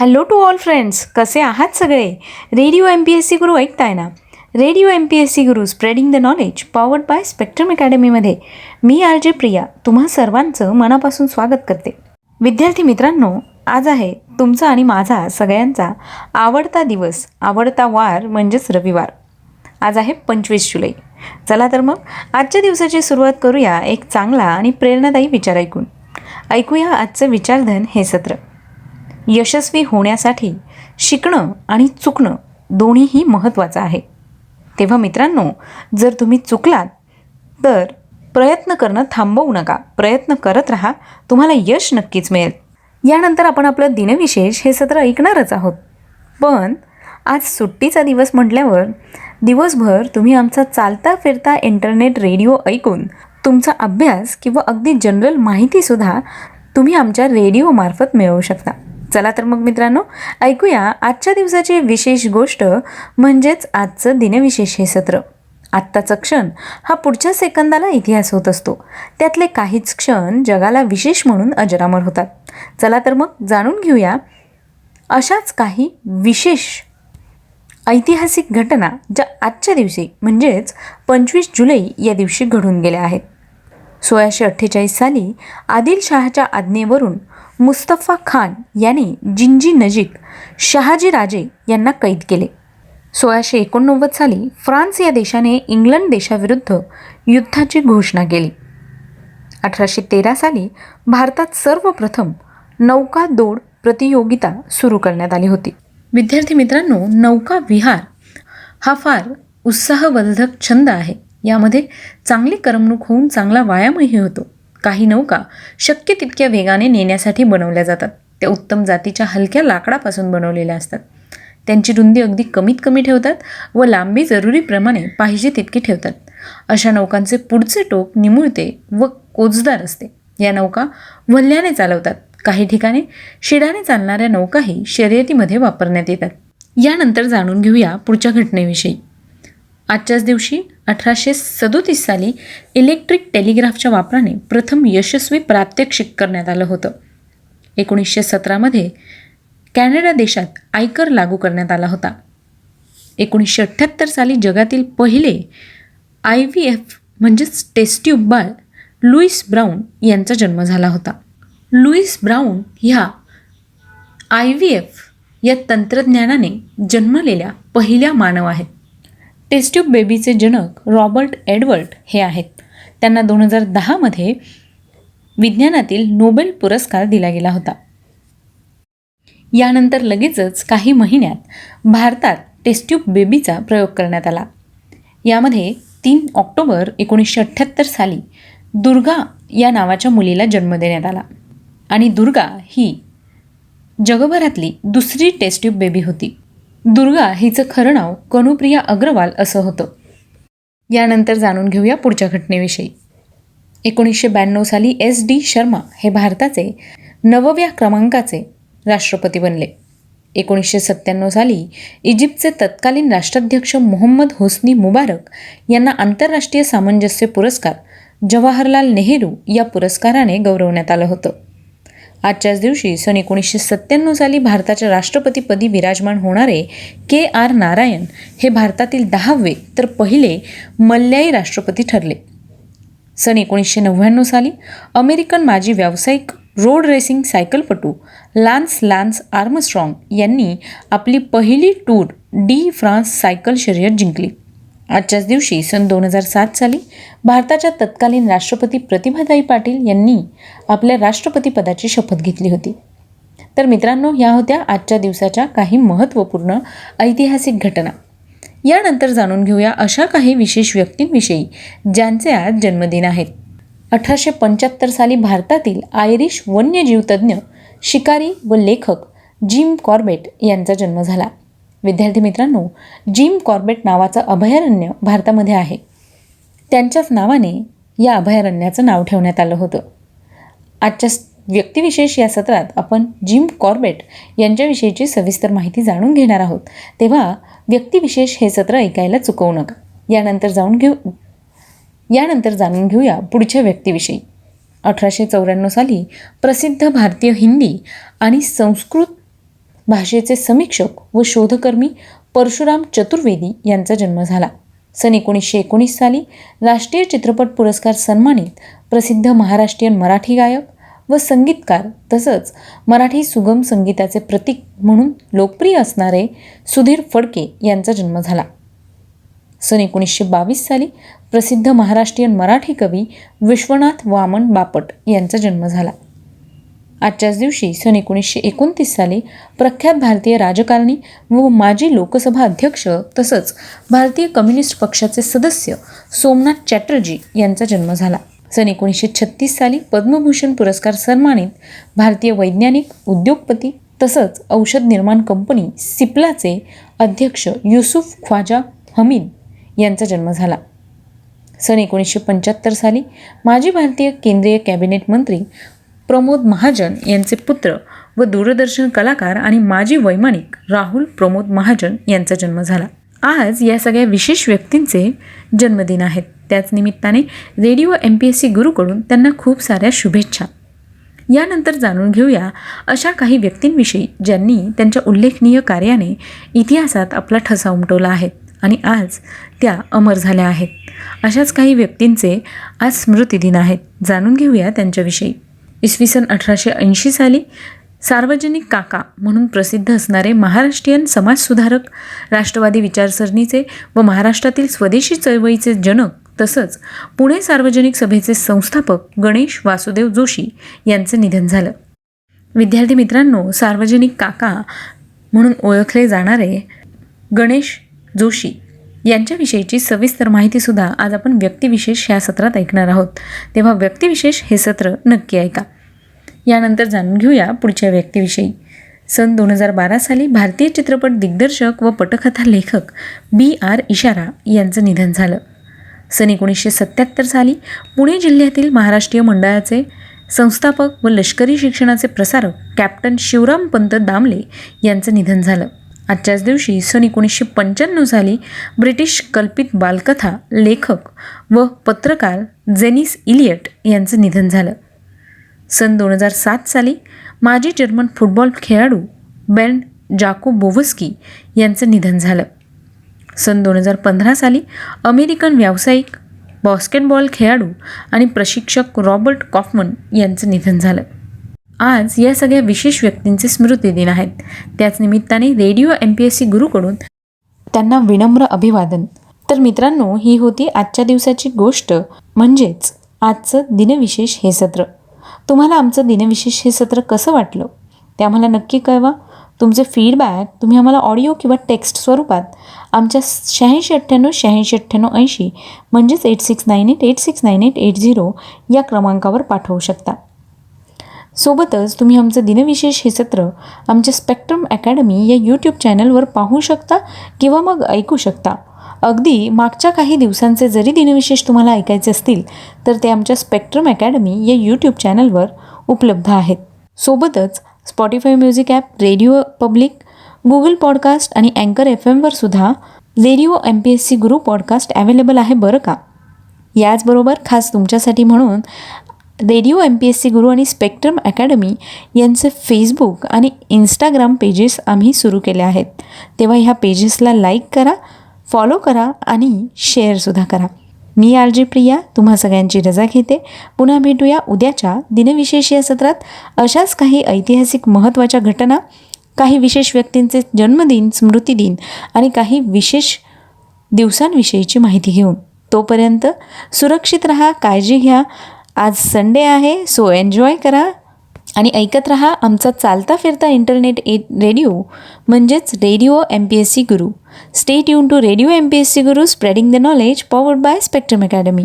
Hello to all friends, कसे आहात सगळे? रेडिओ MPSC गुरु ऐकताय ना? Radio MPSC Guru spreading the knowledge powered by spectrum अकॅडमीमध्ये मी RJ प्रिया तुम्हा सर्वांचं मनापासून स्वागत करते. विद्यार्थी मित्रांनो, आज आहे तुमचा आणि माझा सगळ्यांचा आवडता दिवस, आवडता वार म्हणजेच रविवार. आज आहे 25 जुलै. चला तर मग आजच्या दिवसाची सुरुवात करूया एक चांगला आणि प्रेरणादायी विचार ऐकून. ऐकूया आजचं विचारधन हे सत्र. यशस्वी होण्यासाठी शिकणं आणि चुकणं दोन्हीही महत्त्वाचं आहे. तेव्हा मित्रांनो, जर तुम्ही चुकलात तर प्रयत्न करणं थांबवू नका. प्रयत्न करत राहा, तुम्हाला यश नक्कीच मिळेल. यानंतर आपण आपलं दिनविशेष हे सत्र ऐकणारच आहोत. पण आज सुट्टीचा दिवस म्हटल्यावर दिवसभर तुम्ही आमचा चालता फिरता इंटरनेट रेडिओ ऐकून तुमचा अभ्यास किंवा अगदी जनरल माहितीसुद्धा तुम्ही आमच्या रेडिओमार्फत मिळवू शकता. चला तर मग मित्रांनो, ऐकूया आजच्या दिवसाची विशेष गोष्ट म्हणजेच आजचं दिनविशेष हे सत्र. आत्ताचा क्षण हा पुढच्या सेकंदाला इतिहास होत असतो. त्यातले काहीच क्षण जगाला विशेष म्हणून अजरामर होतात. चला तर मग जाणून घेऊया अशाच काही विशेष ऐतिहासिक घटना ज्या आजच्या दिवशी म्हणजेच 25 जुलै या दिवशी घडून गेल्या आहेत. 1648 साली आदिलशहाच्या आज्ञेवरून मुस्तफा खान यांनी जिंजी नजीक शहाजी राजे यांना कैद केले. 1689 साली फ्रान्स या देशाने इंग्लंड देशाविरुद्ध युद्धाची घोषणा केली. 1813 साली भारतात सर्वप्रथम नौकादौड प्रतियोगिता सुरू करण्यात आली होती. विद्यार्थी मित्रांनो, नौका विहार हा फार उत्साहवर्धक छंद आहे. यामध्ये चांगली करमणूक होऊन चांगला व्यायामही होतो. काही नौका शक्य तितक्या वेगाने नेण्यासाठी बनवल्या जातात. त्या उत्तम जातीच्या हलक्या लाकडापासून बनवलेल्या असतात. त्यांची रुंदी अगदी कमीत कमी ठेवतात व लांबी जरुरीप्रमाणे पाहिजे तितकी ठेवतात. अशा नौकांचे पुढचे टोक निमुळते व कोचदार असते. या नौका वल्ह्याने चालवतात. काही ठिकाणी शिडाने चालणाऱ्या नौकाही शर्यतीमध्ये वापरण्यात येतात. यानंतर जाणून घेऊया पुढच्या घटनेविषयी. आजच्याच दिवशी 1837 साली इलेक्ट्रिक टेलिग्राफच्या वापराने प्रथम यशस्वी प्रात्यक्षिक करण्यात आलं होतं. 1917 कॅनडा देशात आयकर लागू करण्यात आला होता. 1978 साली जगातील पहिले IVF म्हणजेच टेस्ट ट्यूब बाळ लुईस ब्राऊन यांचा जन्म झाला होता. लुईस ब्राऊन ह्या IVF या तंत्रज्ञानाने जन्मलेल्या पहिल्या मानव आहेत. टेस्ट ट्यूब बेबीचे जनक रॉबर्ट एडवर्ड हे आहेत. त्यांना 2010 विज्ञानातील नोबेल पुरस्कार दिला गेला होता. यानंतर लगेचच काही महिन्यात भारतात टेस्ट ट्यूब बेबीचा प्रयोग करण्यात आला. यामध्ये 3 ऑक्टोबर 1978 साली दुर्गा या नावाच्या मुलीला जन्म देण्यात आला आणि दुर्गा ही जगभरातली दुसरी टेस्ट ट्यूब बेबी होती. दुर्गा हिचं खरं नाव कनुप्रिया अग्रवाल असं होतं. यानंतर जाणून घेऊया पुढच्या घटनेविषयी. 1992 साली SD शर्मा हे भारताचे 9व्या क्रमांकाचे राष्ट्रपती बनले. 1997 साली इजिप्तचे तत्कालीन राष्ट्राध्यक्ष मोहम्मद होस्नी मुबारक यांना आंतरराष्ट्रीय सामंजस्य पुरस्कार जवाहरलाल नेहरू या पुरस्काराने गौरवण्यात आलं होतं. आजच्याच दिवशी सन 1997 साली भारताच्या राष्ट्रपतीपदी विराजमान होणारे KR नारायण हे भारतातील 10वे तर पहिले मल्याई राष्ट्रपती ठरले. सन 1999 साली अमेरिकन माजी व्यावसायिक रोड रेसिंग सायकलपटू लान्स आर्मस्ट्रॉंग यांनी आपली पहिली टूर डी फ्रान्स सायकल शर्यत जिंकली. आजच्याच दिवशी सन 2007 साली भारताच्या तत्कालीन राष्ट्रपती प्रतिभाताई पाटील यांनी आपल्या राष्ट्रपतीपदाची शपथ घेतली होती. तर मित्रांनो, ह्या होत्या आजच्या दिवसाच्या काही महत्त्वपूर्ण ऐतिहासिक घटना. यानंतर जाणून घेऊया अशा काही विशेष व्यक्तींविषयी ज्यांचे आज जन्मदिन आहेत. 1875 साली भारतातील आयरिश वन्यजीवतज्ञ, शिकारी व लेखक जिम कॉर्बेट यांचा जन्म झाला. विद्यार्थी मित्रांनो, जिम कॉर्बेट नावाचं अभयारण्य भारतामध्ये आहे. त्यांच्याच नावाने या अभयारण्याचं नाव ठेवण्यात आलं होतं. आजच्या व्यक्तिविशेष या सत्रात आपण जिम कॉर्बेट यांच्याविषयीची सविस्तर माहिती जाणून घेणार आहोत. तेव्हा व्यक्तिविशेष हे सत्र ऐकायला चुकवू नका. यानंतर जाणून घेऊया पुढच्या व्यक्तीविषयी. 1894 साली प्रसिद्ध भारतीय हिंदी आणि संस्कृत भाषेचे समीक्षक व शोधकर्मी परशुराम चतुर्वेदी यांचा जन्म झाला. सन 1919 साली राष्ट्रीय चित्रपट पुरस्कार सन्मानित प्रसिद्ध महाराष्ट्रीयन मराठी गायक व संगीतकार तसंच मराठी सुगम संगीताचे प्रतीक म्हणून लोकप्रिय असणारे सुधीर फडके यांचा जन्म झाला. सन 1922 साली प्रसिद्ध महाराष्ट्रीयन मराठी कवी विश्वनाथ वामन बापट यांचा जन्म झाला. आजच्याच दिवशी सन 1929 साली प्रख्यात भारतीय राजकारणी व माजी लोकसभा अध्यक्ष तसंच भारतीय कम्युनिस्ट पक्षाचे सदस्य सोमनाथ चॅटर्जी यांचा जन्म झाला. सन 1936 साली पद्मभूषण पुरस्कार सन्मानित भारतीय वैज्ञानिक, उद्योगपती तसंच औषध निर्माण कंपनी सिप्लाचे अध्यक्ष युसुफ ख्वाजा हमीद यांचा जन्म झाला. सन 1975 साली माजी भारतीय केंद्रीय कॅबिनेट मंत्री प्रमोद महाजन यांचे पुत्र व दूरदर्शन कलाकार आणि माजी वैमानिक राहुल प्रमोद महाजन यांचा जन्म झाला. आज या सगळ्या विशेष व्यक्तींचे जन्मदिन आहेत. त्याच निमित्ताने रेडिओ MPSC गुरूकडून त्यांना खूप साऱ्या शुभेच्छा. यानंतर जाणून घेऊया अशा काही व्यक्तींविषयी ज्यांनी त्यांच्या उल्लेखनीय कार्याने इतिहासात आपला ठसा उमटवला आहे आणि आज त्या अमर झाल्या आहेत. अशाच काही व्यक्तींचे आज स्मृतिदिन आहेत. जाणून घेऊया त्यांच्याविषयी. इसवी सन 1880 साली सार्वजनिक काका म्हणून प्रसिद्ध असणारे महाराष्ट्रीयन समाजसुधारक, राष्ट्रवादी विचारसरणीचे व महाराष्ट्रातील स्वदेशी चळवळीचे जनक तसंच पुणे सार्वजनिक सभेचे संस्थापक गणेश वासुदेव जोशी यांचे निधन झालं. विद्यार्थी मित्रांनो, सार्वजनिक काका म्हणून ओळखले जाणारे गणेश जोशी यांच्याविषयीची सविस्तर माहितीसुद्धा आज आपण व्यक्तिविशेष ह्या सत्रात ऐकणार आहोत. तेव्हा व्यक्तिविशेष हे सत्र नक्की ऐका. यानंतर जाणून घेऊया पुढच्या व्यक्तीविषयी. सन 2012 साली भारतीय चित्रपट दिग्दर्शक व पटकथा लेखक BR इशारा यांचं निधन झालं. सन 1977 साली पुणे जिल्ह्यातील महाराष्ट्रीय मंडळाचे संस्थापक व लष्करी शिक्षणाचे प्रसारक कॅप्टन शिवराम पंत दामले यांचं निधन झालं. आजच्याच दिवशी सन 1995 साली ब्रिटिश कल्पित बालकथा लेखक व पत्रकार जेनिस इलियट यांचं निधन झालं. सन 2007 साली माजी जर्मन फुटबॉल खेळाडू बेर्न जाकोबोव्स्की यांचं निधन झालं. सन 2015 साली अमेरिकन व्यावसायिक, बास्केटबॉल खेळाडू आणि प्रशिक्षक रॉबर्ट कॉफमन यांचं निधन झालं. आज या सगळ्या विशेष व्यक्तींचे स्मृतिदिन आहेत. त्याच निमित्ताने रेडिओ MPSC गुरूकडून त्यांना विनम्र अभिवादन. तर मित्रांनो, ही होती आजच्या दिवसाची गोष्ट म्हणजेच आजचं दिनविशेष हे सत्र. तुम्हाला आमचं दिनविशेष हे सत्र कसं वाटलं ते आम्हाला नक्की कळवा. तुमचे फीडबॅक तुम्ही आम्हाला ऑडिओ किंवा टेक्स्ट स्वरूपात आमच्या 8698 म्हणजेच 8698869880 या क्रमांकावर पाठवू शकता. सोबतच तुम्ही आमचं दिनविशेष हे सत्र आमच्या स्पेक्ट्रम अकॅडमी या यूट्यूब चॅनलवर पाहू शकता किंवा मग ऐकू शकता. अगदी मागच्या काही दिवसांचे जरी दिनविशेष तुम्हाला ऐकायचे असतील तर ते आमच्या स्पेक्ट्रम अकॅडमी या यूट्यूब चॅनलवर उपलब्ध आहेत. सोबतच Spotify music app, radio public, Google podcast आणि अँकर FMवर सुद्धा रेडिओ MPSC गुरु पॉडकास्ट अवेलेबल आहे बरं का. याचबरोबर खास तुमच्यासाठी म्हणून रेडिओ MPSC गुरु आणि स्पेक्ट्रम अकॅडमी यांचे फेसबुक आणि इंस्टाग्राम पेजेस आम्ही सुरू केले आहेत. तेव्हा ह्या पेजेसला लाईक करा, फॉलो करा आणि शेअरसुद्धा करा. मी RJ प्रिया तुम्हा सगळ्यांची रजा घेते. पुन्हा भेटूया उद्याच्या दिनविशेष या सत्रात अशाच काही ऐतिहासिक महत्त्वाच्या घटना, काही विशेष व्यक्तींचे जन्मदिन, स्मृतिदिन आणि काही विशेष दिवसांविषयीची माहिती घेऊन. तोपर्यंत सुरक्षित राहा, काळजी घ्या. आज संडे आहे, सो एन्जॉय करा आणि ऐकत रहा आमचा चालता फिरता इंटरनेट रेडिओ म्हणजेच radio MPSC Guru. Stay tuned to radio MPSC Guru, spreading the knowledge, powered by Spectrum academy.